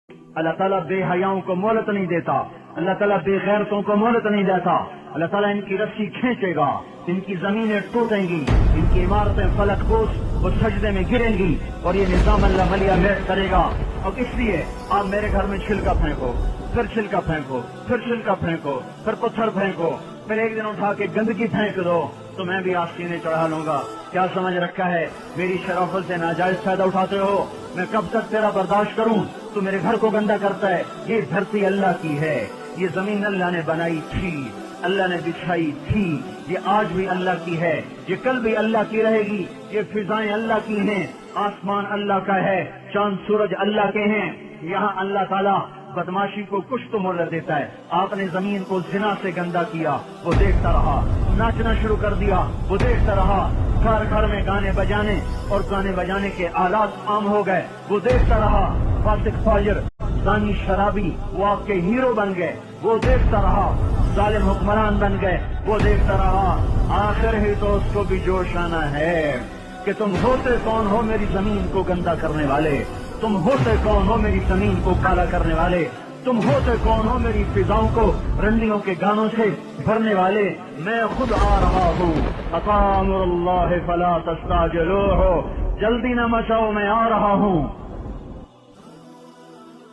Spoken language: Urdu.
اللہ تعالیٰ بے حیاؤں کو مہلت نہیں دیتا، اللہ تعالیٰ بے غیرتوں کو مہلت نہیں دیتا، اللہ تعالیٰ ان کی رسی کھینچے گا، ان کی زمینیں ٹوٹیں گی، ان کی عمارتیں فلک بوس وہ سجدے میں گریں گی، اور یہ نظام اللہ ملیہ میٹ کرے گا۔ اور اس لیے آپ میرے گھر میں چھلکا پھینکو، پھر چھلکا پھینکو، پھر چھلکا پھینکو، پھر پتھر پھینکو، پھر ایک دن اٹھا کے گندگی پھینک دو تو میں بھی آپ سینے چڑھا لوں گا۔ کیا سمجھ رکھا ہے؟ میری شرافت سے ناجائز فائدہ اٹھاتے ہو، میں کب تک تیرا برداشت کروں؟ تو میرے گھر کو گندا کرتا ہے۔ یہ دھرتی اللہ کی ہے، یہ زمین اللہ نے بنائی تھی، اللہ نے بچھائی تھی، یہ آج بھی اللہ کی ہے، یہ کل بھی اللہ کی رہے گی، یہ فضائیں اللہ کی ہیں، آسمان اللہ کا ہے، چاند سورج اللہ کے ہیں۔ یہاں اللہ تعالیٰ بدماشی کو کچھ تو مہلت دیتا ہے۔ آپ نے زمین کو زنا سے گندا کیا، وہ دیکھتا رہا، ناچنا شروع کر دیا، وہ دیکھتا رہا، گھر گھر میں گانے بجانے اور گانے بجانے کے آلات عام ہو گئے، وہ دیکھتا رہا، فاسق فاجر زانی شرابی وہ آپ کے ہیرو بن گئے، وہ دیکھتا رہا، ظالم حکمران بن گئے، وہ دیکھتا رہا۔ آخر ہی تو اس کو بھی جوش آنا ہے کہ تم ہوتے کون ہو میری زمین کو گندا کرنے والے، تم ہوتے کون ہو میری زمین کو کالا کرنے والے، تم ہوتے کون ہو میری فضاؤں کو رنڈیوں کے گانوں سے بھرنے والے۔ میں خود آ رہا ہوں، اطاع امر اللہ فلا تستعجلوہ، جلدی نہ مچاؤ، میں آ رہا ہوں۔